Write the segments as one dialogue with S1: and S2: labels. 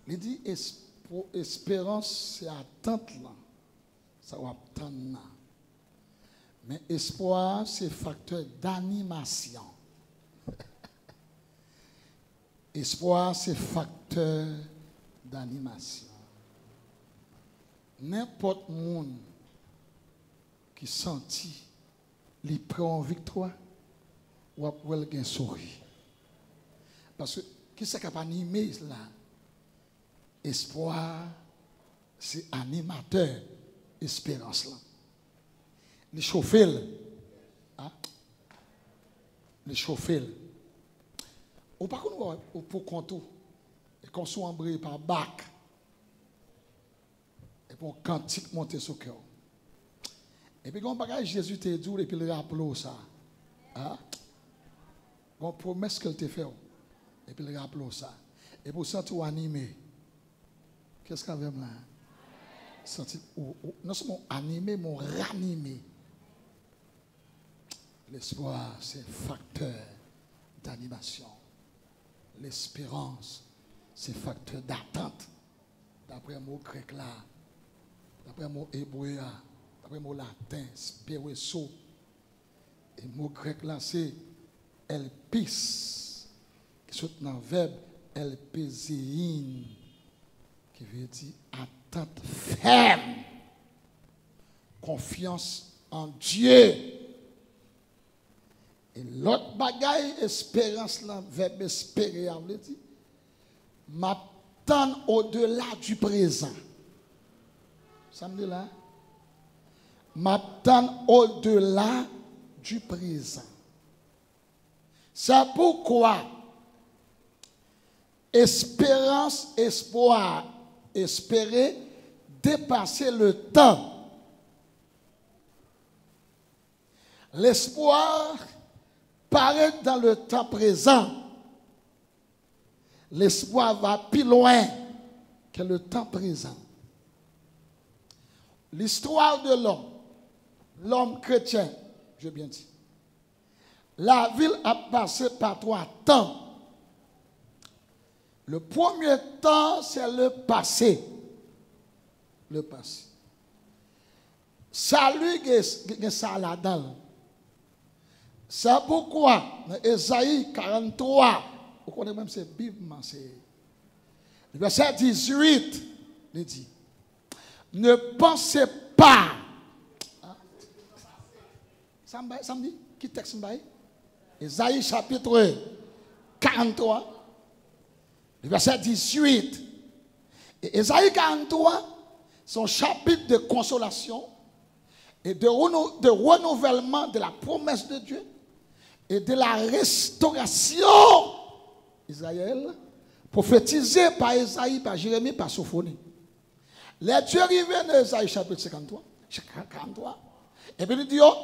S1: Il dit espérance, c'est attente là. Ça va attendre là. Mais espoir, c'est facteur d'animation. Espoir, c'est facteur d'animation. N'importe monde qui sentit les prend en victoire, ou après le sourire. Parce que qui c'est qui a animé là? Espoir, c'est animateur, espérance là. Les chauffeurs, hein? Les chauffeurs. Ou pas qu'on pour compter, et qu'on soit embrayé par bac, et pour cantique monter sur cœur. Et puis, quand bagage Jésus te dit, et puis il rappelle ça. Hein? Une promesse qu'il te fait. Et puis il rappelle ça. Et pour ça, tu animé. Qu'est-ce qu'on veut là? Non seulement animé, mais ranimé. L'espoir, c'est facteur d'animation. L'espérance, c'est facteur d'attente. D'après le mot grec là, d'après le mot hébreu, d'après le mot latin, spéresso. Et le mot grec là, c'est elpis, qui est dans le verbe elpéséine, qui veut dire attente ferme, confiance en Dieu. Et l'autre bagaille, espérance, là, verbe espérer, on veut dire, m'attendre au-delà du présent. Ça me dit là? M'attendre au-delà du présent. C'est pourquoi espérance, espoir, espérer, dépasser le temps. L'espoir paraît dans le temps présent. L'espoir va plus loin que le temps présent. L'histoire de l'homme chrétien, j'ai bien dit. La ville a passé par 3 temps. Le premier temps, c'est le passé. Le passé. Salut, ça là-dedans. C'est pourquoi, dans Ésaïe 43, vous connaissez même c'est Bible, c'est le verset 18, il dit, ne pensez pas. Ça me dit, qui texte me dit? Ésaïe chapitre 43, le verset 18. Et Ésaïe 43, son chapitre de consolation et de renouvellement de la promesse de Dieu et de la restauration d'Israël, prophétisé par Ésaïe, par Jérémie, par Sophonie. Les Dieu arrivé dans Ésaïe chapitre 43, et puis il dit, oh,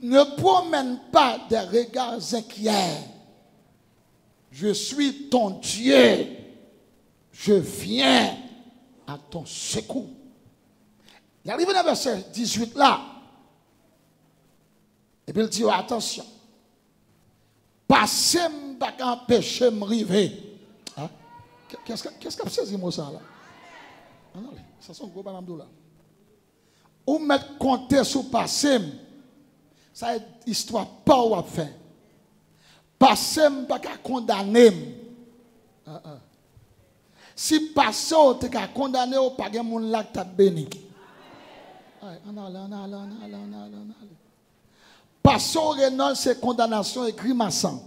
S1: ne promène pas des regards inquiets. Je suis ton Dieu. Je viens à ton secours. Il arrive dans le verset 18 là. Et puis il dit, oh, attention. Passez m'bak empêcher m'river. Hein? Qu'est-ce que c'est ce mot ça là? Non, ça sont gros banamdou là. Ou mettre compter sur passé. Ça est histoire pas ou à faire. Passé m'bak condamner. Si passé ou te ka condamné ou pas gen moun la t'a béni. Passé ou renonce c'est condamnation et grimaçant.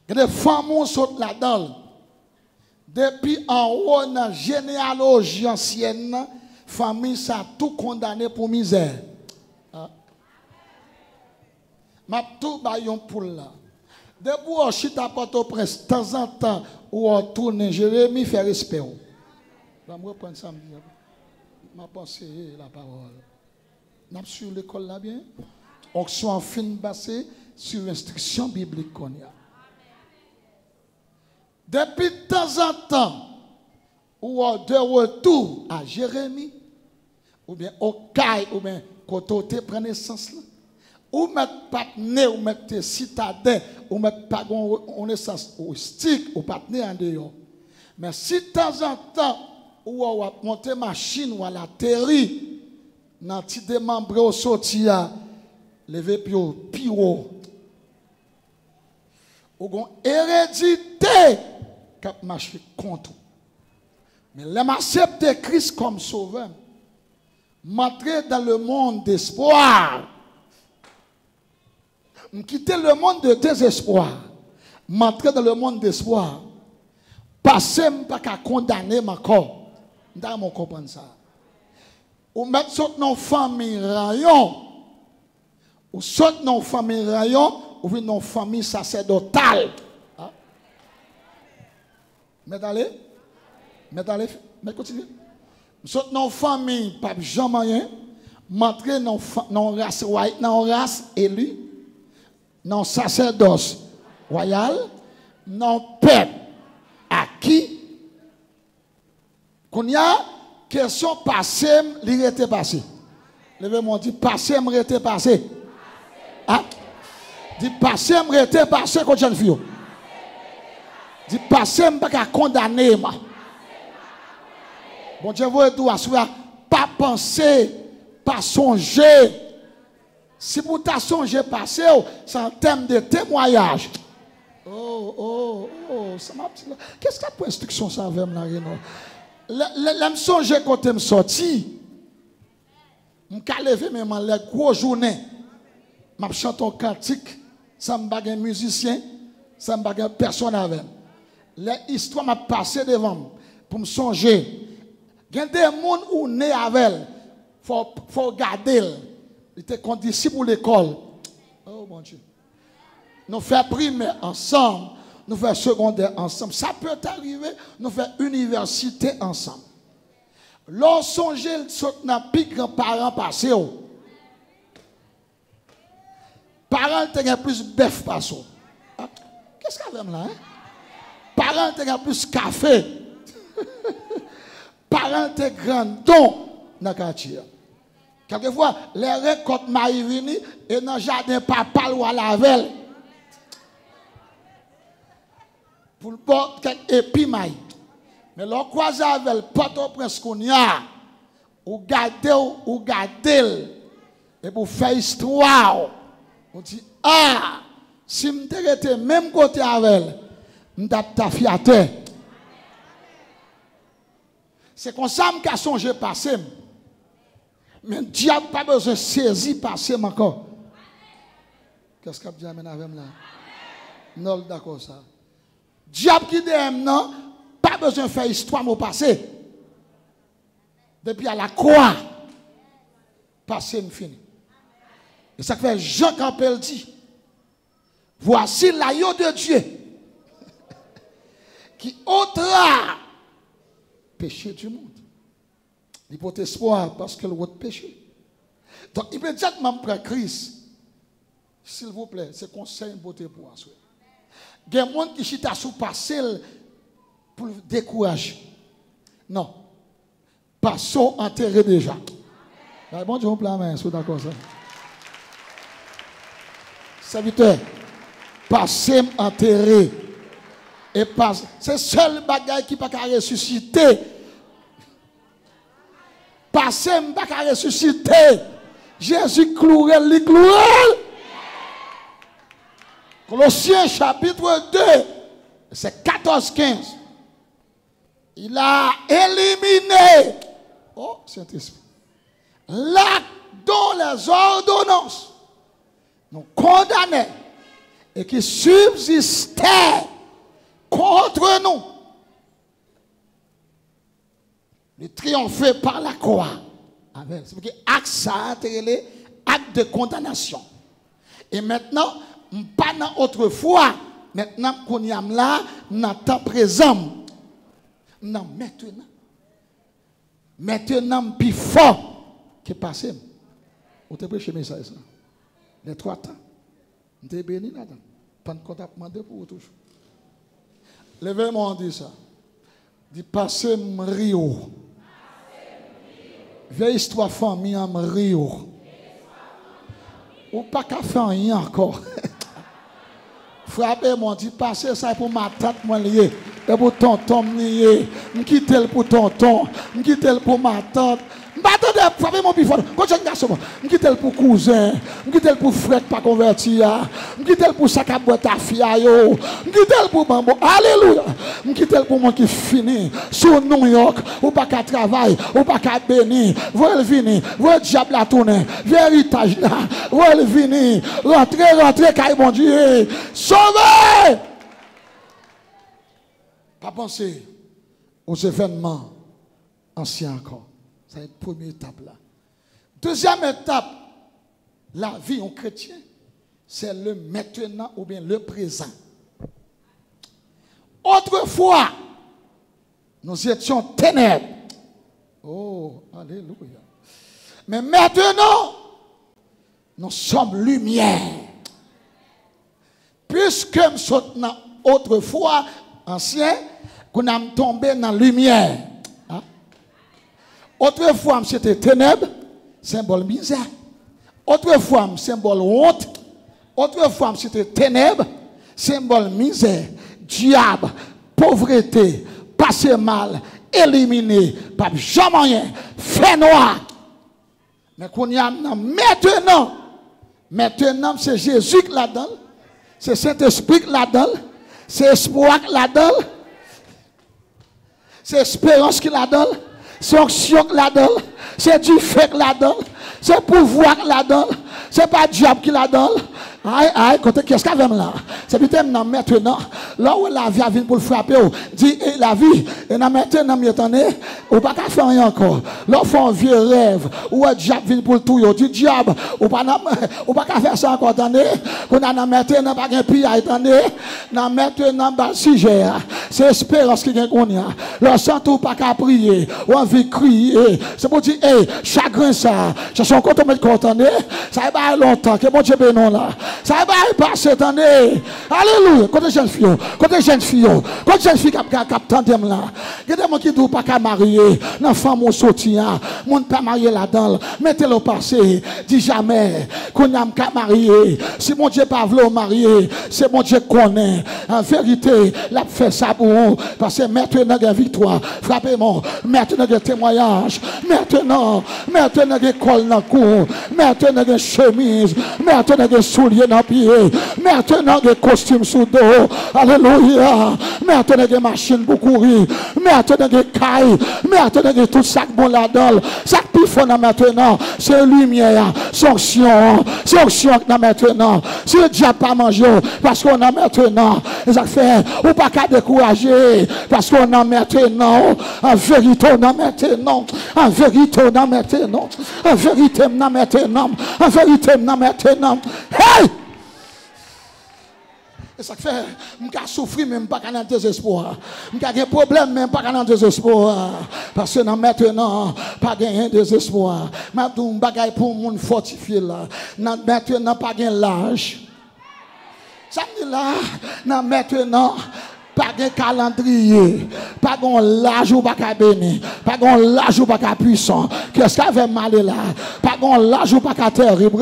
S1: Il y a des femmes qui sont là-dedans. Depuis en haut, dans la généalogie ancienne, famille ça tout condamné pour misère. Ma tout baillon pour là. Depuis on chita Port-au-Prince, de temps en temps, où on tourne, Jérémie fait respect. Je vais me reprendre samedi. Je vais penser la parole. Nous sur l'école là bien. On soit en fin basé sur l'instruction biblique qu'on y a. Depuis de temps en temps, ou de retour à Jérémie, ou bien au Caille, ou bien quand on te prend naissance là, ou mettre partenaire, ou mettre citadin, ou mettre pas naissance au stick, ou partenaire en dehors. Mais si de temps en temps, ou on va monter machine ou à la terre, dans petit démembré au sorti à lever puis haut. Ou gon hérédité qui marche contre. Mais l'accepter Christ comme sauveur, m'entrer dans le monde d'espoir, quitter le monde de désespoir, m'entrer dans le monde d'espoir, passer pas qu'à condamner ma corps. Vous comprenez ça? Ou mettre sur nos familles rayon, ou sur nos familles rayon, ou nos familles sacerdotales. Mais allez, continuez. Sur nos familles, pas jamais rien, m'entrer dans race élue, dans sacerdoce royal, dans peuple acquis. Qu'on y a question passée, il était passé. Levez-moi, dit passé, il était passé. Hein? Dit passé, il était passé, quand jeune fille. Dit passé, je ne peux pas condamner. Bon Dieu, vous êtes pas penser, pas songer. Si vous avez songé passé, c'est un thème de témoignage. Oh, ça m'a dit. Qu'est-ce que tu as pour instruction ça avec moi? Je me songe quand je me sorti. Je me lever même en la grosse journée. Je chante un cantique. Ça me bague un musicien. Ça me bague personne avec. L'histoire m'a passé devant pour me songer. Il y a des gens qui sont nés avec. Il faut garder. Il était condisciple pour l'école. Oh mon Dieu. Nous faisons primaire ensemble. Nous faisons secondaire ensemble. Ça peut arriver. Nous faisons université ensemble. Lorsque songez dans plus grands-parents passés. Parents ont plus bœuf passé. Qu'est-ce qu'il y a là? Hein? Parents ont plus café. Parents ont grand don dans le quartier. Quelquefois, les récoltes m'arrivent et dans le jardin, papa ou à la veille. Pour le bord, quelques épis maïs. Mais l'on croise avec le Port-au-Prince qu'on y a, ou garder, et pour faire histoire, on dit, ah, si je m'étais même côté avec elle, je ta fierté. C'est comme ça que je songe passé. Mais le diable n'a pas besoin de saisir passé encore. Qu'est-ce que tu as dit avec là? Non, d'accord ça. Diable qui dit non, pas besoin de faire histoire au passé. Depuis à la croix, passé me fini. Et ça fait Jean Campbell dit, voici l'agneau de Dieu qui ôtera péché du monde. Il porte espoir parce que le péché. Donc immédiatement après Christ, s'il vous plaît, c'est conseil beauté pour vous. Il y a des gens qui chita sous passé pour décourager. Non. Passons enterré déjà. Bon Dieu, on plaît, mais c'est d'accord ça. Serviteur, passez enterré. Et passe. C'est le seul bagage qui ne peut pas ressusciter. Passez ne peut pas ressusciter. Jésus clouait, il clouait. Colossiens chapitre 2, c'est 14-15. Il a éliminé, oh Saint-Esprit, l'acte dont les ordonnances nous condamnaient et qui subsistait contre nous. Le triompher par la croix. C'est parce que acte ça a acte de condamnation. Et maintenant, pas dans autrefois, maintenant qu'on y a là, dans le temps présent. Non, maintenant, plus fort que passé. Vous avez prêché le message. Les 3 temps. Vous avez béni là-dedans. Pas de compte à demander pour vous toujours. Levez-moi, on dit ça. Dit passé, m'rio. Vieille histoire famille, m'rio. Ou pas qu'à faire rien encore. Frappez-moi, dit passé ça pour ma tante, moi lié. et pour tonton nié, me quitter pour tonton, me quitter pour ma tante. M'attendez, frappez mon bifon. Continue garçon. Me quitter pour cousin, me quitter pour frère pas converti, me quitter pour sac à boîte à fille yo, me quitter pour bambo. Alléluia. Me quitter pour moi qui fini sur New York ou pas qu'à travail, ou pas qu'à béni. Voyez venir, voyez diable la tourner, héritage là, voyez venir, rentrer caille mon Dieu. Sauvé! Pas penser aux événements anciens encore. C'est la première étape là. Deuxième étape, la vie en chrétien, c'est le maintenant ou bien le présent. Autrefois, nous étions ténèbres. Oh, alléluia. Mais maintenant, nous sommes lumière. Puisque nous sommes autrefois ancien, qu'on a tombé dans la lumière. Hein? Autrefois, c'était ténèbres, symbole misère. Autrefois, symbole honte. Autrefois, c'était ténèbres, symbole misère, diable, pauvreté, passer mal, éliminé, pas jamais rien, fait noir. Mais qu'on y a maintenant, c'est Jésus qui l'a donné, c'est Saint-Esprit qui l'a donné, c'est espoir qui l'a donné, c'est espérance qui l'a donné, c'est onction qui l'a donné, c'est du fait qui l'a donné, c'est pouvoir qui l'a donné, c'est pas diable qui l'a donné. Aïe, côté qu'est-ce qu'il y a là? C'est peut-être maintenant, là où la vie a venu pour le frapper, dit la vie, et maintenant, ou pas qu'à faire rien encore. Là, fait un vieux rêve, ou un diable vient pour le tout, dit diable, ou pas qu'à faire ça encore, attendez, qu'on a maintenant, pas qu'un pire, attendez, maintenant, bah, si j'ai, c'est espérance qui vient qu'on y a. Là, sans tout, pas qu'à prier, ou envie crier, c'est pour dire, chagrin ça, je suis encore content, ça va longtemps, que bon Dieu bénon là. Ça va passer, attendez. Alléluia. Côté jeune fille, côté jeune fille qui a tandem là. Il y a des gens qui ne pas qu'à marier. L'enfant, mon soutien, mon pas marié là-dedans. Mettez-le au passé. Dis jamais qu'on n'a qu'à marier. Si mon Dieu pas voulu marier, c'est mon Dieu qu'on connaît. En vérité, il a fait ça pour vous. Parce que maintenant, il y a victoire. Frappez-moi. Maintenant, il y a témoignage. Maintenant, il y a col dans le cou. Maintenant, il y a chemise. Maintenant, il y a souliers dans le pied. Maintenant, il y a costume sous dos. Alléluia. Maintenant, il y a machine pour courir. Maintenant, il y a caille. Maintenant, il y a tout ça bon là-dedans. Ça qui fait maintenant, c'est lumière. C'est onction. C'est onction maintenant. Si le diable pas mangé, parce qu'on a maintenant. Ça fait, ou pas qu'à décourager. Parce qu'on a maintenant. En vérité, on a maintenant. En vérité, on a maintenant. En vérité, on a maintenant. En vérité, on a maintenant. Hey! Et ça fait, je souffrir même pas dans le désespoir. Je des problèmes même pas dans le désespoir. Parce que maintenant, pas de désespoir. Je suis pour mon fortifié là. Maintenant, pas de l'âge. Ça me dit là, maintenant, pas de calendrier, pas de l'âge ou pas de béni, pas de l'âge ou pas de puissant. Qu'est-ce qu'il avait mal là? Pas de l'âge ou pas de terrible,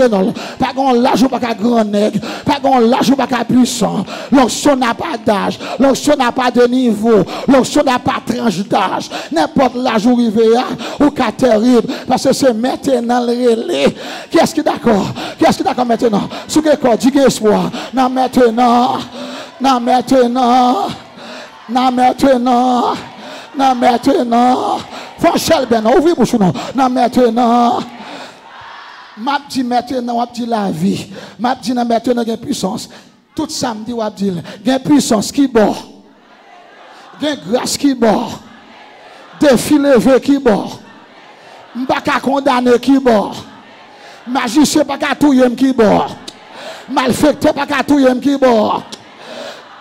S1: pas de l'âge ou pas de grand nègre, pas de l'âge ou pas de puissant. L'onction n'a pas d'âge, l'onction n'a pas de niveau, l'onction n'a pas de tranche d'âge. N'importe l'âge où il va, ou qu'à terrible, parce que c'est maintenant le relais. Qu'est-ce qui est d'accord? Qu'est-ce qui est d'accord maintenant? Ce que quoi? Dis espoir. Non, maintenant. Non, maintenant. Non, maintenant. Non, maintenant. Franchel, ben, ouvrez bouche, non. Non, maintenant. M'a dit maintenant, on dit la vie. M'a dit maintenant, il y a puissance. Tout samedi, on dit, il y a puissance qui bord. Il y a grâce qui bord. Défi levé qui bord. M'pas qu'à condamner qui bord. Magicien pas qu'à touyer qui bord. Malfecteur pas qu'à touyer qui bord.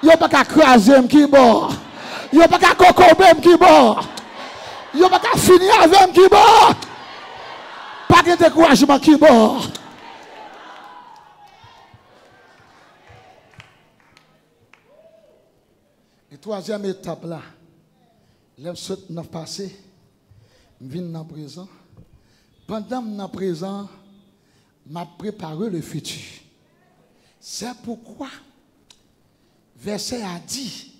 S1: Yo pas qu'à craser qui bord. Yo pas qu'à cocober qui bord. Yo pas qu'à finir avec qui bord. Pas de découragement qui bord. Et troisième étape là, l'homme saute dans le passé, vient dans le présent. Pendant dans le présent, m'a préparé le futur. C'est pourquoi verset a dit,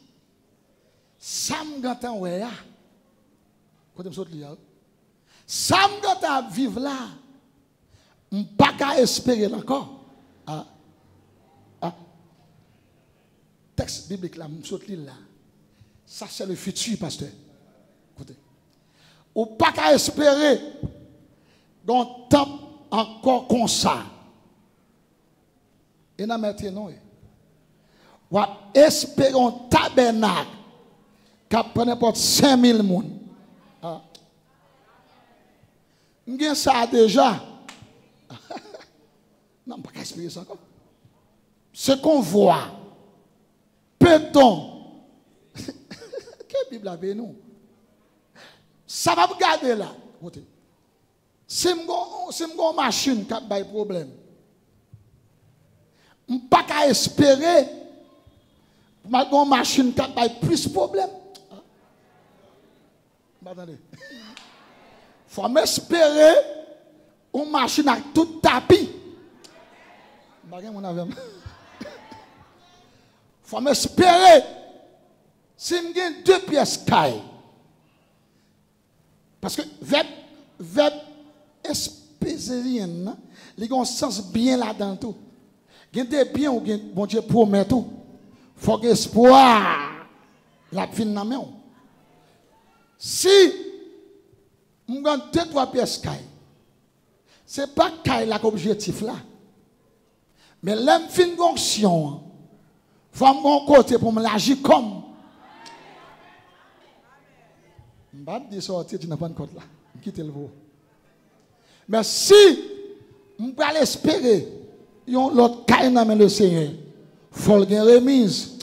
S1: Sam gantan ouais ya. Côté me saute li. Sam gantan vivre là. M'pas qu'à espérer encore. Ah. Ah. Texte biblique là, me saute li là. Ça c'est le futur pasteur. Écoutez. Ou pas qu'à espérer dans temps encore comme ça. Et n'a maintenant ou espérer un tabernacle qui prend n'importe 5000 personnes. Ah. M'gen ça déjà. Non, pas qu'à espérer ça encore. Ce qu'on voit, peut-on quelle Bible avez nous? Ça va me garder là. Si je suis une machine qui a des problèmes, je ne peux pas espérer que une machine qui a plus de problèmes. Attendez. Il faut m'espérer une machine avec tout tapis. Il faut m'espérer si je 2 pièces caille. Parce que verbe espésérien, il y a un sens bien là-dedans tout. Il y a des biens où bon Dieu promet tout. Il faut que l'espoir la fin dans main. Si on gagne 2-3 pièces caille, ce n'est pas caille l'objectif là. Mais l'homme fin fonction, il faut mon côté pour me l'agir comme. Je ne vais pas dire sortir, tu n'as pas de côté là. Quittez le vous. Mais si je peux espérer, l'autre caille dans le Seigneur, il faut une remise.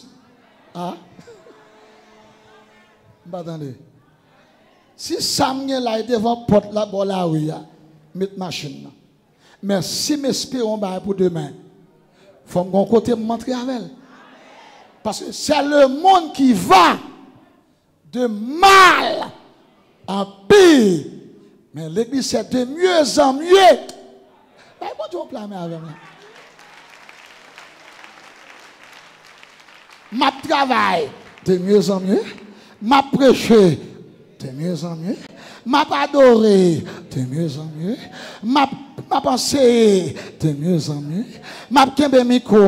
S1: Ah? Attendez. Si ça me là devant la porte là, bon là, oui, mettre machine. Mais si m'espérons pour demain, il faut que côté montrer avec elle. Parce que c'est le monde qui va de mal en pire. Mais l'église c'est de mieux en mieux. Mais bon Dieu, on plane avec moi. Ma travail de mieux en mieux. Ma prêcher de mieux en mieux. Ma adoré de mieux en mieux. Ma pensée de mieux en mieux. Ma kembe micro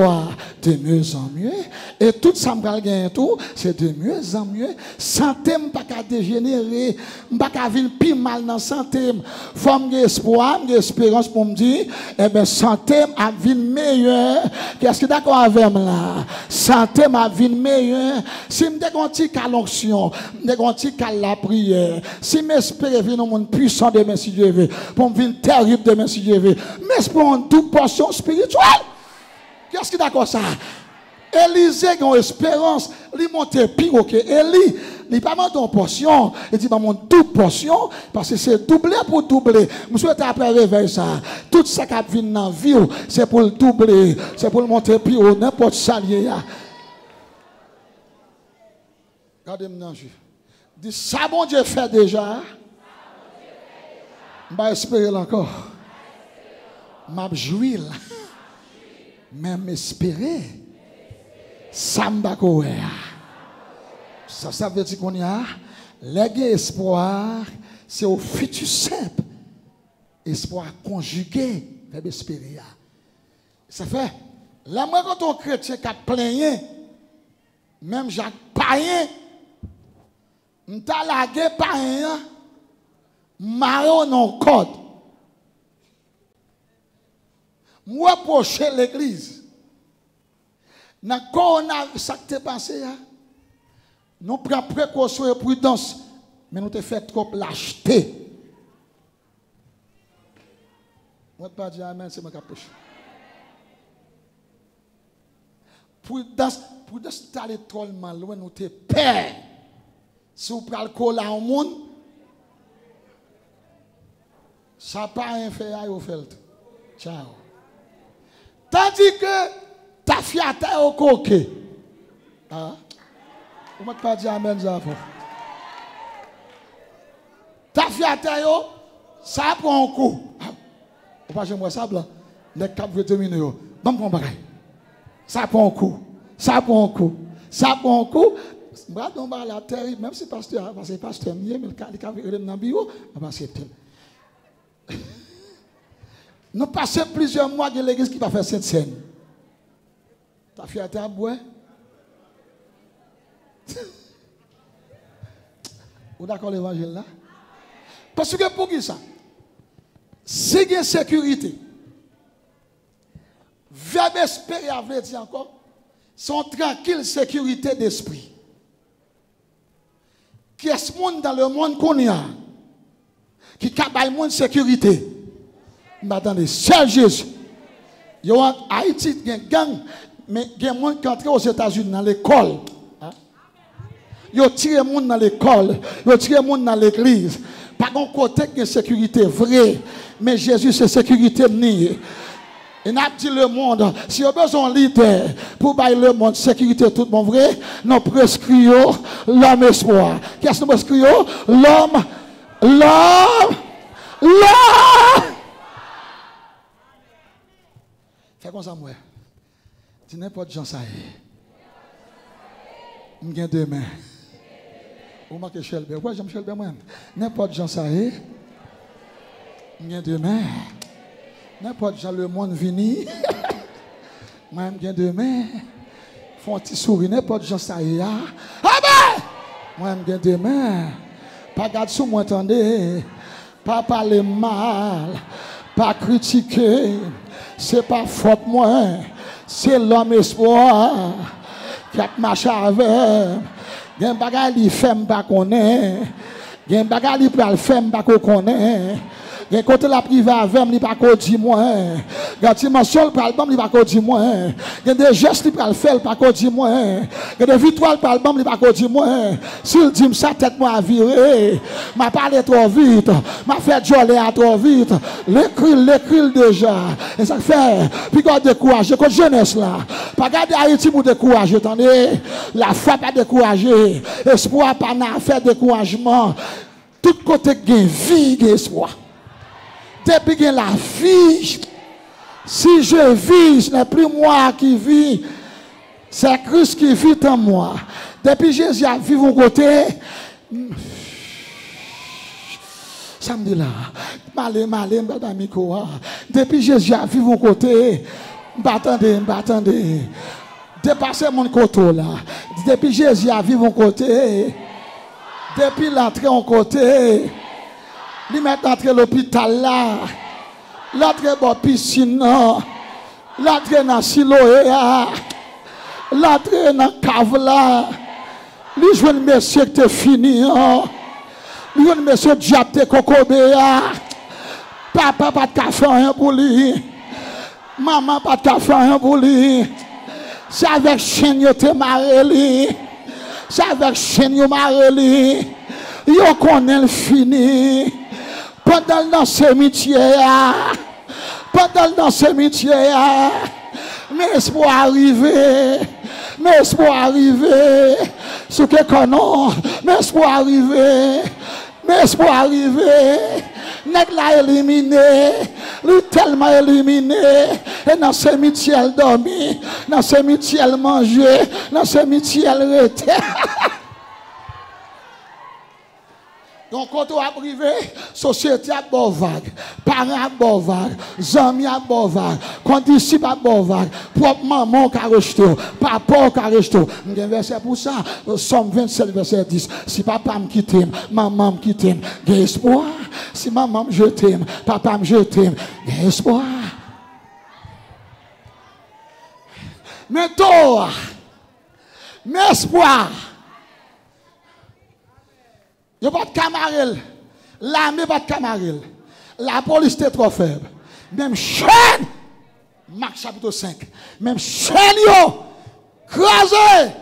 S1: de mieux en mieux. Et tout ça me gagne tout, c'est de mieux en mieux. Santé me pas dégénérer, me pas venir plus mal dans santé. Faut me espoir, me espérance pour me dire eh ben santé m'a venir meilleur. Qu'est-ce que d'accord avec moi là? Santé m'a venir meilleur. Si me dégonti qu'à l'onction, me dégonti qu'à la prière. Si m'espérer venir au monde puissant demain si Dieu veut, pour me venir terrible demain si Dieu veut. M'espérer une double portion spirituelle. Qu'est-ce que d'accord ça? Élisée a une espérance, il monte pire que Élie. Il n'a pas monté en portion, il dit, mon double portion, parce que c'est doublé pour doubler. Je souhaite après réveil ça. Tout ça qui vient dans la vie, c'est pour le doubler, c'est pour le monter plus haut, n'importe salier. Regardez-moi, dis, ça bon Dieu fait déjà. Je vais espérer encore. Je vais jouir. Même espérer. Samba ça veut dire qu'on y a l'espoir, c'est au futur simple. Espoir conjugué, verbe espérer. Ça fait, là, moi, quand on chrétien qui a plaigné, même Jacques Païen, m'ta lagué Païen, marron non code. Moi, approcher l'église. Dans le coronavirus, ça qui t'est passé, nous prenons précaution et prudence, mais nous te fait trop lâcheté. Moi, je ne pas dire amen, c'est ma capuche. Prudence, c'est aller trop mal loin, nous te peur. Si vous prenez le cola au monde, ça n'a pas rien fait à vous faire. Ciao. Tandis que ta fiat au coquet. Ah. Vous ne pas dire amen, Zafo. Ta fiat ça prend un coup. Vous ne pas dire moi ça blanc. Les cap veut terminer. Bon, bon, bagaille. Ça prend un coup. Ça prend un coup. Ça prend un coup. Bradon ba la terre, même si pasteur, parce que pasteur mieux, mais le cas dans le bureau, parce que nous passons plusieurs mois dans l'église qui va faire cette scène. Ta fierté à boire. Vous d'accord l'évangile là? Parce que pour qui ça? Si il y a sécurité, verbe espérer avait dit encore, sont tranquille sécurité d'esprit. Qui est ce monde dans le monde qu'on y a? Qui a le monde sécurité? Attendez, seul Jésus. Il y a Haïti, il y a une gang, mais il y a des gens qui entrent aux États-Unis dans l'école. Il y a tiré les gens dans l'école, il y a tiré les gens dans l'église. Pas un côté de sécurité vrai, mais Jésus c'est sécurité niée. Et n'a dit le monde, si on a besoin de leader pour bailler le monde, sécurité tout le monde vrai, nous prescrivons l'homme espoir. Qu'est-ce que nous prescrivons? L'homme. Fais comme ça, moi. Dis n'importe qui ça est. Je gagne demain. Ou marquez Shelby. Pourquoi j'aime Shelby moi? N'importe qui ça est. Je gagne demain. N'importe qui le monde vini. Moi, je gagne demain. Font un petit sourire. N'importe qui ça est. Amen! Moi, je gagne demain. Pas garder sous moi, attendez. Pas parler mal. Pas critiquer. C'est pas faute moi. C'est l'homme espoir qui a marché avec. Il y a un bagage qui fait pas connaît. Il y a un bagage qui peut le faire pas connaît. Il y a côté la privé avec lui pas qu'on dit moi. Il y a dimension par album lui pas qu'on dit moi. Il y a des gestes lui pas le faire pas qu'on dit moi. Il y a des victoires par album lui pas qu'on dit moi. S'il dit ça tête moi à virer. M'a parlé trop vite. M'a fait joler à trop vite. L'écrit déjà. Et ça fait puis qu'on décourage que jeunesse là. Pas garder Haïti pour décourager, attendez. La foi pas décourager. Espoir pas n'a fait découragement. Tout côté gain vie, gain espoir. Depuis que la vie, si je vis, ce n'est plus moi qui vis, c'est Christ qui vit en moi. Depuis que Jésus a vécu mon côté, ça me dit là, malé, madame Koa. Depuis que Jésus a vécu mon côté, m'attendez, dépassez mon côté là. Depuis que Jésus a vécu mon côté, depuis l'entrée en côté, lui mettre entrer l'hôpital là, l'entrée dans la piscine, l'entrée dans le siloé, l'entrée dans la cave là, lui joue un monsieur qui est fini, lui joue un monsieur qui a été cocobé, papa pas de café pour lui, maman pas de café pour lui, c'est avec chien qui te marré, c'est avec chien qui marré, il connaît le fini. Pendant dans ce cimetière, mais espoir arriver, ce que connaît, mais espoir arriver, n'est la éliminé, lui tellement éliminé, et dans ce cimetière dormi, dans ce cimetière mangé, dans ce cimetière rété. Donc, quand on a privé, société a bon vague, parents a bon vague, amis a bon vague, condisciples a bon vague, propre maman qui a rejeté, papa qui a rejeté. Il y a un verset pour ça, Somme 27, verset 10. Si papa me quitte, maman me quitte, il y a espoir. Si maman me jette, papa me jette, il y a espoir. Mais toi, mais espoir. Il n'y a pas de camarade. L'armée pas de camarade. La police est trop faible. Même chaîne, Marc chapitre 5, même chaîne, crasé.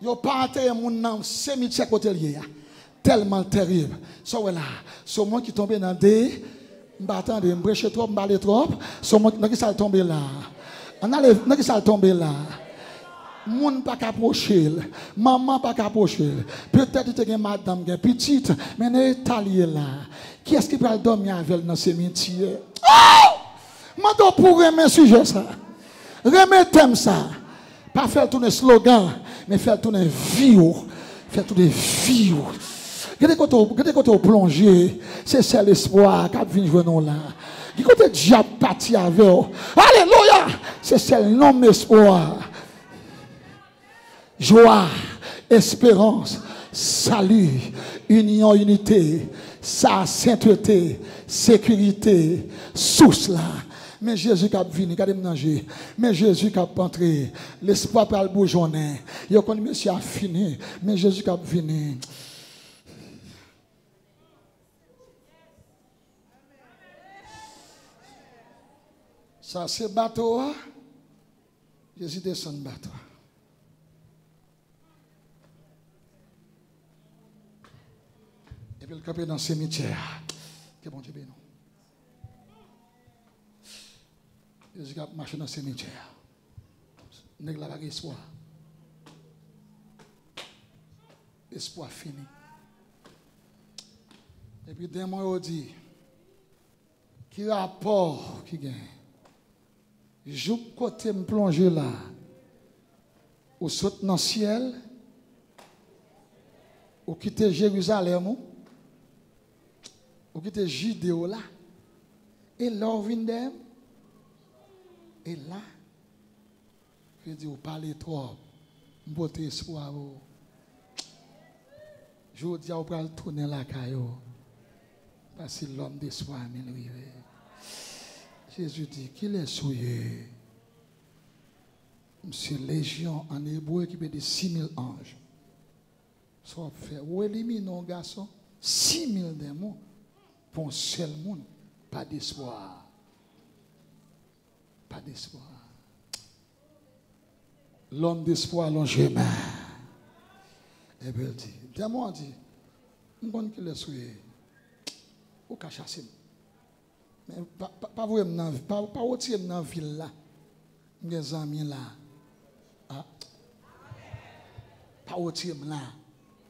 S1: Yo pas enterré mon nom, cimetière côté lié. Tellement terrible. So là, c'est moi qui tombe dans des, m'attendez, m'brèche trop, m'balle trop. C'est moi qui ça tombe là. On a les, qui ça tombe là. Moun pas approcher, maman pas approcher. Peut-être que madame est petite, mais elle est taillée là. Qui est-ce qui va dormir avec elle dans ce cimetière? Oh! Mando pour remettre sujet ça. Remettez ça. Pas faire tourner slogan, mais faire tourner vie. Fait tout des filles. Regardez quand on plongé, c'est ça l'espoir qui vient jouer nous là. Quand on diable parti avec vous. Alléluia! C'est ça le nom d'espoir. Joie, espérance, salut, union, unité, sa sainteté, sécurité, source là. Mais Jésus qui a venu, regardez manger. Mais Jésus qui a entré, l'espoir pour le bourgeonner. Il y a connu monsieur a fini, mais Jésus qui a venu. Ça c'est bateau. Jésus descend le bateau. Et puis le camper dans le cimetière. Que bon Dieu bénisse. Jésus a marché dans le cimetière. N'est pas espoir. Espoir fini. Et puis d'un mois, il dit, qui rapport qui gagne? Je côté me plonger là, ou saute dans le ciel, ou quitter Jérusalem, ou quitter Judée là, et là, on vient. Et là, je dis, vous parlez trop, vous portez espoir. Je vous dis, vous pouvez tourner la caillou. Parce que l'homme d'espoir est arrivé. Jésus dit, qu'il est souillé. C'est légion en hébreu qui peut dire 6000 anges. Ça fait, vous éliminez un garçon, 6000 démons pour un seul monde, pas d'espoir. Pas d'espoir. L'homme d'espoir, l'on chemin. Et bien, il dit, démon dit, on connaît qu'il est souillé. Ou qu'à chasser. Mais pas vous pas retirer dans la ville là. Mes amis là. Ah. Pas retirer là.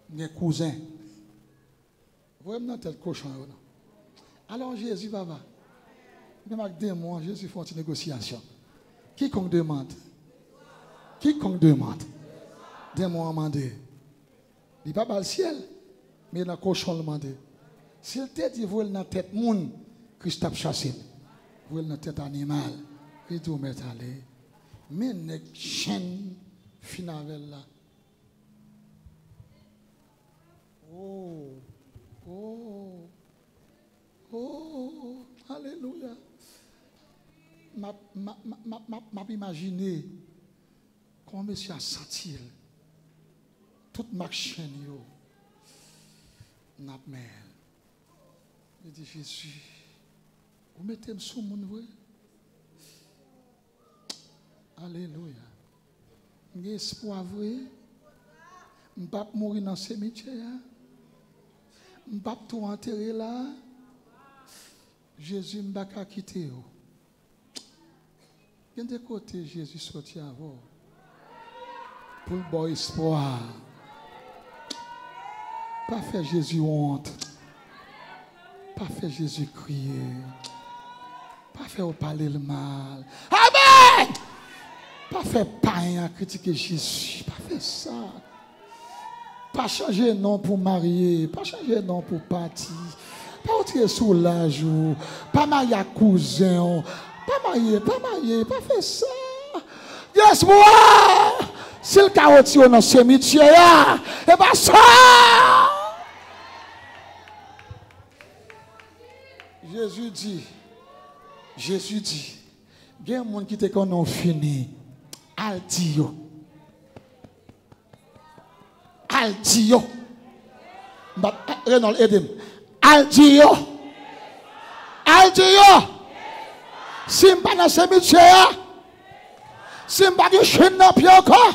S1: Mes cousins. Vous voyez dans tel cochon là. Alors Jésus va. Même avec des mois, Jésus fait une négociation. Quiconque demande. Quiconque demande. Des mois demandé. Il n'est pas le ciel, mais dans le cochon demandé. S'il te dit, vous dans la tête moun, Christ a chassé. Vous dans la tête animal, il doit mettre aller. Mais les chaînes finales là. Oh, oh, oh, alléluia. M'a imaginé comment monsieur a senti toute ma chaîne yo. N'a mère. Il dit Jésus, vous mettez sous mon vrai. Alléluia. J'ai espoir vrai. Je ne vais pas mourir dans ce cimetière. Je ne vais pas tout enterrer là. Jésus ne va pas quitter. Il y a des côtés Jésus sorti avant. Pour le bon espoir. Pas faire Jésus honte. Pas faire Jésus crier. Pas faire parler le mal. Amen! Pas faire païen critiquer Jésus. Pas faire ça. Pas changer nom pour marier. Pas changer nom pour partir. Pas retirer sous l'âge. Pas marier à cousin. Pas marier. Pas faire ça. Yes, moi! Si le carotte dans le cimetière, et bien ça! Jésus dit, il y a un monde qui te connaît fini. Aldio. Renaud, aidez-moi. Aldio. Si je ne suis pas dans le cimetière, si je ne suis pas de chien dans le pied encore,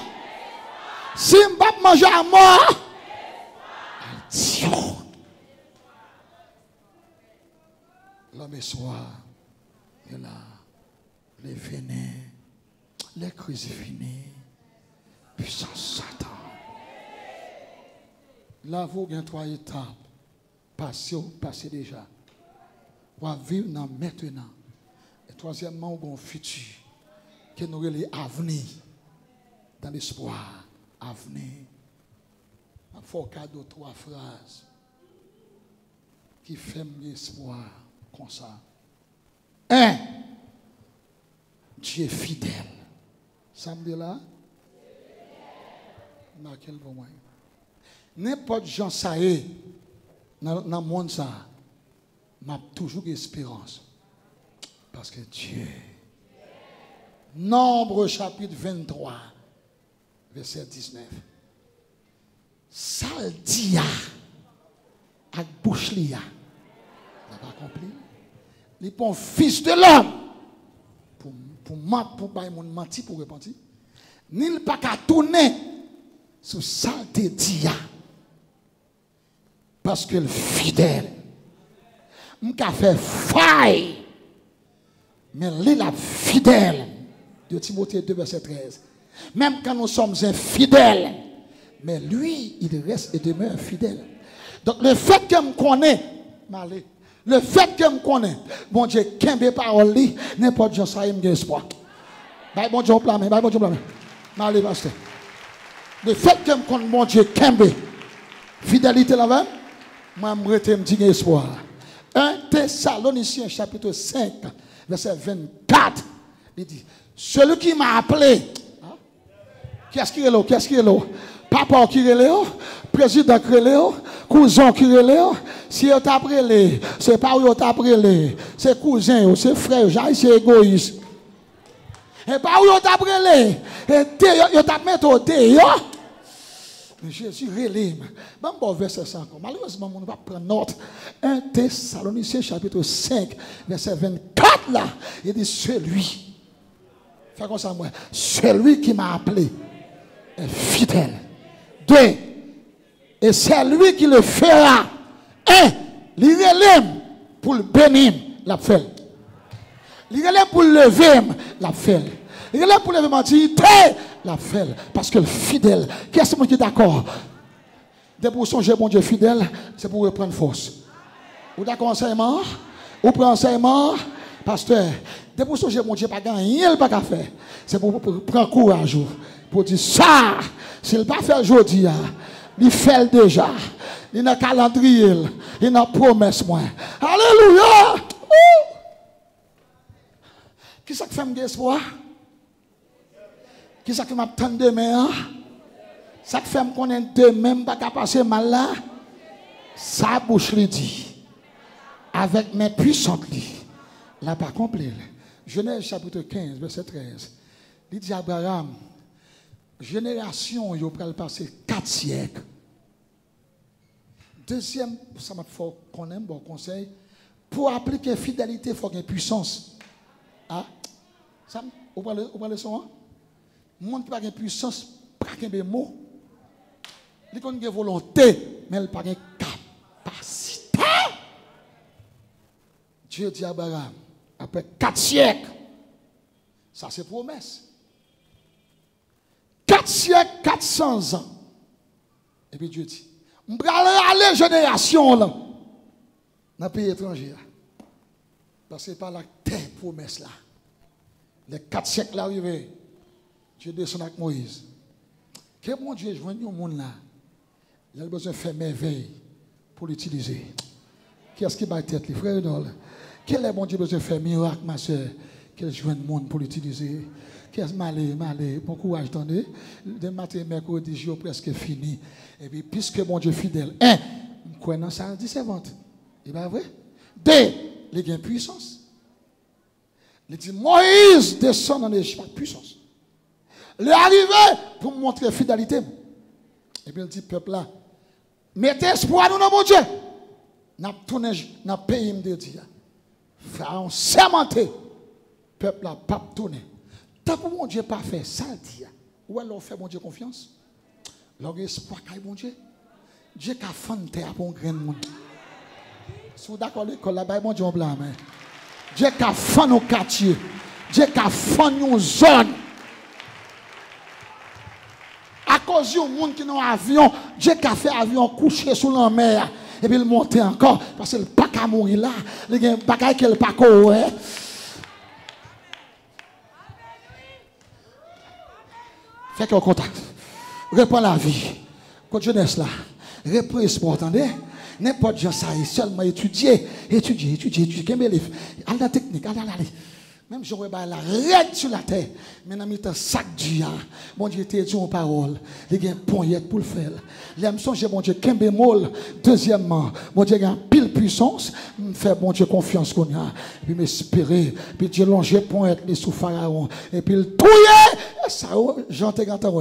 S1: si je ne suis pas manger à mort, Aldio. L'homme soir, et là, les vénés, les crises finies, puissance Satan. Là, vous avez 3 étapes. Passez déjà. Pour vivre dans maintenant. Et troisièmement, vous avez un futur. Qui nous relie avenir. Dans l'espoir. Avenir. Il faut cadeau 3 phrases qui fait espoir comme ça. 1. Dieu est fidèle. Ça me dit là? Marquez-le pour moi. N'importe gens ça est, dans le monde ça, m'a toujours espérance. Parce que Dieu. Nombre chapitre 23, verset 19. Saldia avec bouche lia. N'a pas compris? Il est un fils de l'homme. Pour mentir, pour repentir. N'il pas qu'à tourner sur saleté dia. Parce que le fidèle. M'ka fait faille. Mais il est fidèle. De Timothée 2, verset 13. Même quand nous sommes infidèles, mais lui, il reste et demeure fidèle. Donc le fait que me connaît, le fait que me connaît, bon Dieu, qu'un parole li, n'importe qui ça me espoir. Bye bon Dieu plan, bye bon Dieu plan. Malé pasteur. Le fait que me connaît bon Dieu, qu'un fidélité là même, moi me rete me dit espoir. 1 Thessaloniciens chapitre 5, verset 24. Il dit celui qui m'a appelé, qu'est-ce qui est là? Qu'est-ce qui est là? Papa qui est là, président qui est là, cousin qui est là, si vous t'appelez, c'est pas où vous t'appelez, c'est cousin, c'est frère, c'est égoïste. Et pas où vous t'appelez, et vous t'appelez, Jésus relève. Bon verset 5. Malheureusement, on ne va pas prendre note. 1 Thessaloniciens chapitre 5, verset 24 là, il dit celui. Fais comme ça, moi. Celui qui m'a appelé est fidèle. 2. Et c'est lui qui le fera. 1. Il relève pour le bénir, la fait. Il relève pour le lever, la fait. Il relève pour le mentir, la fait. Parce que le fidèle, qu'est-ce qui est d'accord? Dès pour songer, mon Dieu fidèle, c'est pour reprendre force. Vous d'accord enseignement? Vous prenez enseignement? Pasteur, dès pour songer, mon Dieu, pas gagner, il pas qu'à faire. C'est pour prendre courage. Pour dire ça, s'il ne pas fait aujourd'hui, il fait déjà. Il a un calendrier, il a une promesse. Moi. Alléluia! Qui ça qui fait mon espoir? Qui ça qui m'attend demain? Ça qui fait me connaître demain, pas qu'à passer mal là? Sa bouche lui dit, avec mes puissantes lits. Là, pas complet. Genèse chapitre 15, verset 13. Il dit à Abraham, génération, il va passer 4 siècles. Deuxième, ça m'a fait qu'on aime, bon conseil. Pour appliquer fidélité, il faut qu'il y ait puissance. Ah, ça, vous parlez le son? Le monde qui n'a pas de puissance, pas de mots. Il a une volonté, mais il n'a pas de capacité. Dieu dit à Abraham, après 4 siècles, ça c'est promesse. 4 siècles, 400 ans. Et puis Dieu dit, je vais aller génération là, dans le pays étranger. Parce que c'est pas la terre promesse là. Les 4 siècles arrivés, Dieu descend avec Moïse. Que mon Dieu joigne au monde là. Il a besoin de faire merveille pour l'utiliser. Qui est-ce qui bat tête, les frères? Quel est mon Dieu besoin de faire miracle, ma soeur? Quel joint de monde pour l'utiliser? Qu'est-ce que malé, bon courage, attendez. Demain matin, mercredi, jour presque fini. Et puis, puisque mon Dieu fidèle, quoi dans ça, dit c'est vente. Il va vrai? 2, il y a une puissance. Il dit, Moïse descend dans l'Égypte, puissance. Il est arrivé pour me montrer fidélité. Et puis il dit, peuple là, mettez espoir dans mon Dieu. N'a tourné dans le pays de Dieu. Pharaon sermenté. Peuple là, pas tourné. Tant que mon Dieu pas fait ça, dit. Où alors fait mon Dieu confiance? L'orgue espoir qu'il mon Dieu. Dieu qui a fait terre pour un grand monde. Si vous d'accord l'école là-bas, mon Dieu en blanc. Dieu qui a fait nos quartiers. Dieu qui a fait nos zones. À cause du monde qui est dans l'avion, Dieu qui a fait avion coucher sous la mer. Et puis il monte encore. Parce que le pas qu'à mourir là. Il y a un bagage qui n'est pas courir. Fait qu'on contact. Reprends la vie. Côté jeunesse là, reprends espoir, attendez. N'importe gens ça, seulement étudier. Quel livre. Allez la technique, allez. Même si on va la raide sur la terre, mais dans le sac du ya, bon Dieu te dit en parole, il y a un poignette pour le faire. L'aime songe, bon Dieu, qu'un bémol. Deuxièmement, bon Dieu, il y a pile puissance, me fait bon Dieu confiance qu'on a, puis m'espérer, puis Dieu longer pointe les sous Pharaon, et puis le touiller, ça, j'entends quand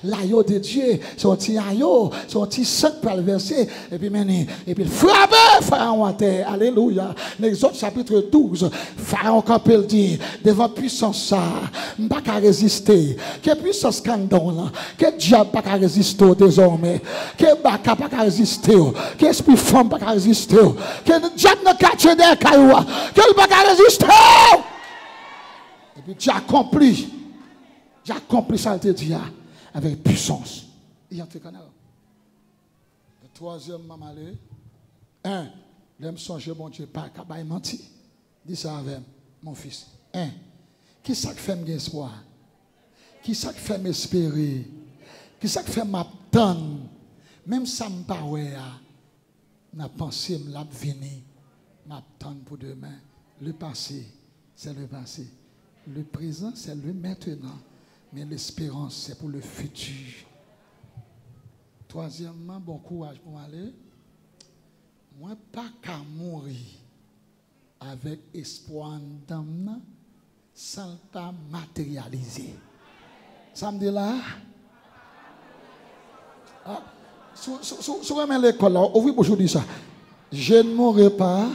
S1: l'aïe de Dieu, son petit aïe, son petit sang pour le verser, et puis mener, et puis frapper Pharaon à terre, alléluia. Les autres chapitre 12, Pharaon quand il dit, devant puissance ça, pas qu'à résister. Que puissance candon là, que diable pas qu'à résister désormais, que baka pas qu'à résister, que esprit femme pas qu'à résister, que diable ne cache des cailloux, que pas qu'à résister. Et puis tu accomplis ça te dit avec puissance. Il y a fait canal. Le troisième maman l'aime songer bon Dieu pas qu'à menti. Dis ça avec mon fils. Qui ça fait m'espoir? Qui ça fait m'espérer? Qui ça fait m'attendre? Même ça me paraît, n'a pensé me l'a venir, m'attendre pour demain. Le passé, c'est le passé. Le présent, c'est le maintenant. Mais l'espérance, c'est pour le futur. Troisièmement, bon courage pour aller. Moi, pas qu'à mourir avec espoir dans moi, sans pas matérialiser. Ça me dit là? Si vous avez l'école là, ouvrez aujourd'hui ça. Je ne mourrai pas.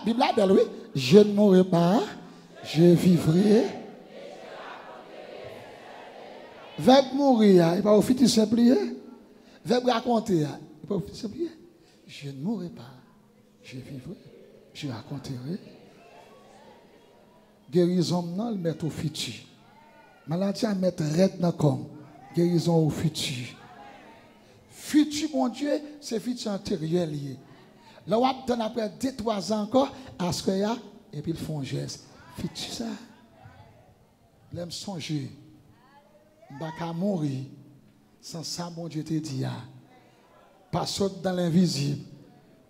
S1: Bible là, oui. Je ne mourrai pas. Je vivrai. Verbe mourir, il va au futur simple. Verbe raconter, il va au futur simple. Je ne mourrai pas. Je vivrai, je raconterai. Guérison, non, le mettre au futur. Maladie, à mettre red dans comme. Guérison au futur. Futur, mon Dieu, c'est futur antérieur lié. Là, on attend après 2-3 ans encore, à ce qu'il y a, et puis ils font un geste. Futur, ça. L'aime songer. Baka mourir. Sans ça, mon Dieu te dit, pas sauter dans l'invisible.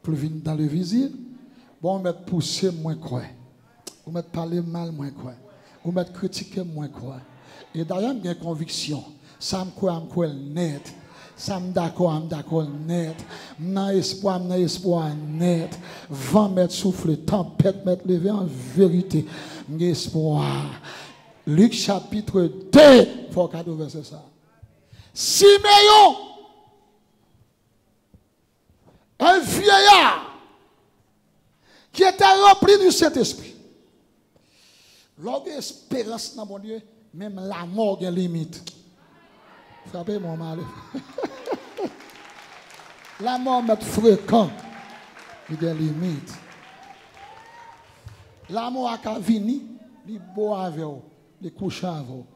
S1: Pour venir dans le visible, bon, on met pousser moins quoi. On met parler mal moins quoi. On met critiquer moins quoi. Et d'ailleurs, j'ai une conviction. Ça me croit net. Ça me d'accord net. N'a espoir net. Vent mettre souffle, tempête mettre levé en vérité. Espoir. Luc chapitre 2, il faut qu'à verser ça. Siméon, un vieillard qui était rempli du Saint-Esprit. Lorsque l'espérance dans mon Dieu, même la mort a une limite. Frappez mon mal. La mort est fréquente. Il y a une limite. La mort a venir, il boit avec vous, il couche avec vous,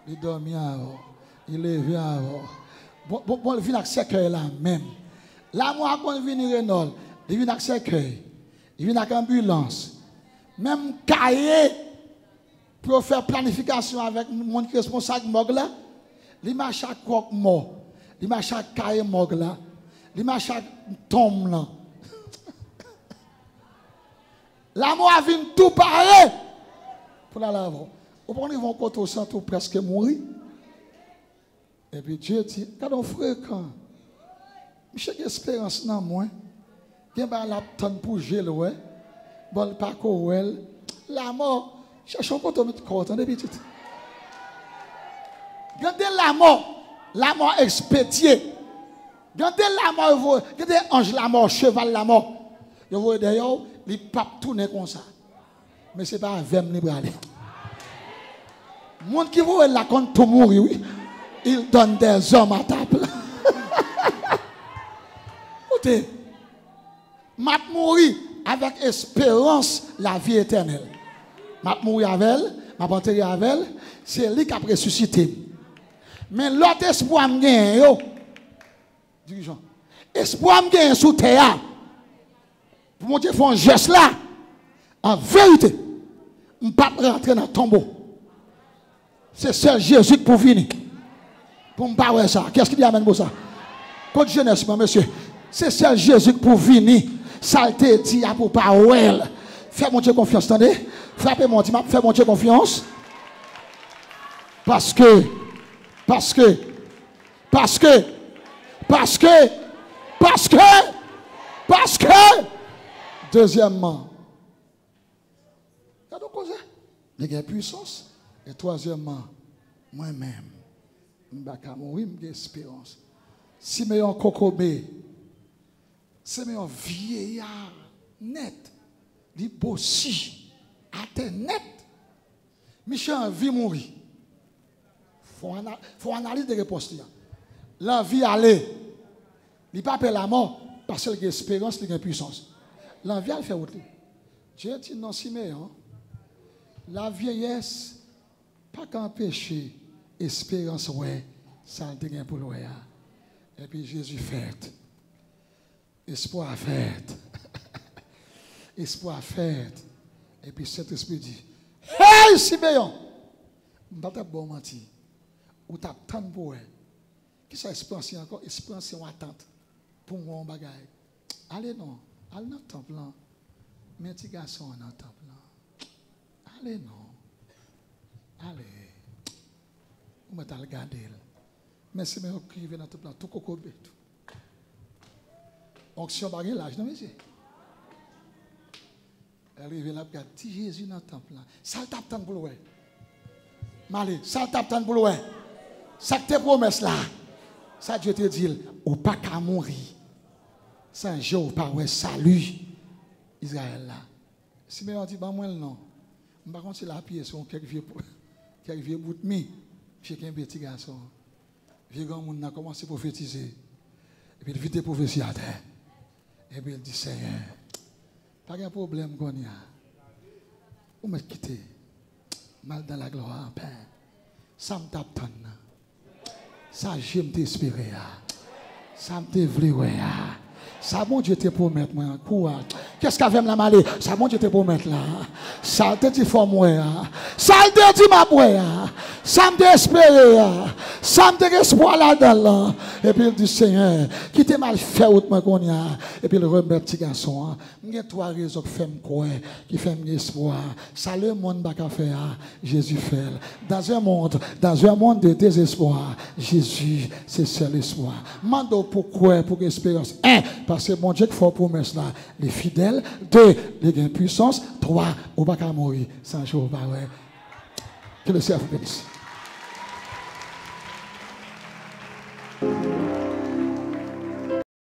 S1: il dormit avec vous, il lève avec vous. Bon, il vient avec ce cœur là même. L'amour a quand il vient Renault, il vient avec cercueil, il vient avec ambulance. Même cahier pour faire planification avec mon responsable mort là, il marche à croque mort, il marche à cahier mort là, il marche à tombe là. L'amour a vu tout pareil pour la lave. Au point où ils vont côté au centre presque mourir. Et puis Dieu dit, quand on fréquent, j'ai espérance dans moi. Il y a la tonne pour gérer, bon le parcours, la mort, cherche un côté de corps, attendez petit. Regardez la mort expédiée. Regardez la mort, regardez ange la mort, cheval la mort. Vous voyez d'ailleurs, les papes tournent comme ça. Mais ce n'est pas un verbe libre. Le monde qui voit la compte pour mourir, oui, il donne des hommes à table. Écoutez, m'a mourir avec espérance la vie éternelle. M'a mourir avec elle, m'a enterré avec elle, c'est lui qui a ressuscité. Mais l'autre espoir me gagne, dirigeant. Espoir me gagne sous terre. Pour mon Dieu, faire un geste là. En vérité, je ne peux pas rentrer dans le tombeau. C'est seul Jésus qui peut venir. Pour me parler ça. Qu'est-ce qu'il y amène pour ça? Côte jeunesse, monsieur. C'est seul Jésus qui peut venir. Ça te dit à pour parler. Fais mon Dieu confiance, attendez. Frappez mon Dieu, fais mon Dieu confiance. Parce que, deuxièmement, il y a puissance. Et troisièmement, moi-même, je vais mourir, j'ai espérance. Si je suis un cocobé, si je suis un vieillard net, il bossi, à terre net, je suis en vie mourir. Il faut analyser des réponses. L'envie aller, il ne pas appeler la mort parce qu'il y a espérance, il y a puissance. L'envie elle fait autre. Dieu dit non, Siméon, la vieillesse, pas qu'un péché, espérance, ouais, ça a été pour l'oué. Et puis Jésus fait. Espoir fait. Espoir fait. Et puis cet esprit dit, hey Siméon, je ne vais pas bon mentir. Ou tu as tant de bois. Qui ça espérance encore? Espérance en attente. Pour moi, on bagaille. Allez non. Allez dans le temple. Mes petits garçons dans le temple. Allez non. Allez. Vous m'avez regardé. Mais c'est même qui vient dans le temple. Tout coco bête. Onction baguette l'âge, non monsieur? Elle arrive là, regarde, Jésus dans le temple. Ça tape tant pour l'oué. Malé, ça tape tant pour l'oué. Ça te promesse là. Ça Dieu te dit, ou pas qu'à mourir. Saint Jean, pas ouais salut Israël là. Si on dit, bah moi non. Par contre, c'est la pièce sur quelques vieux bout de mi. J'ai qu'un petit garçon. Vieux grand monde a commencé à prophétiser. Et puis il vite prophétie à terre. Et puis il dit, Seigneur, pas de problème qu'on y a. Vous me quittez. Mal dans la gloire en paix. Ça me tape tant. Ça, j'aime t'espérer. Ça me dévouer. Ça, mon Dieu te promet. Qu'est-ce qu'a fait la malée? Ça, mon Dieu te promet là. Ça te dit pour moi. Ça te dit ma boue. Ça me désespéré. Ça me désespoir là-dedans. Et puis il dit, Seigneur, qui t'a mal fait autrement qu'on y a. Et puis il remet petit garçon. Il y a trois raisons qui font quoi, qui font espoir. Ça, le monde n'a pas fait. Jésus fait. Dans un monde de désespoir, Jésus, c'est seul espoir. Mando pourquoi, pour l'espérance. Un, parce que mon Dieu qui fait promesse là, les fidèles. Deux, les gains puissance. Trois, on ne va pas mourir sans jour. Que le Seigneur vous bénisse.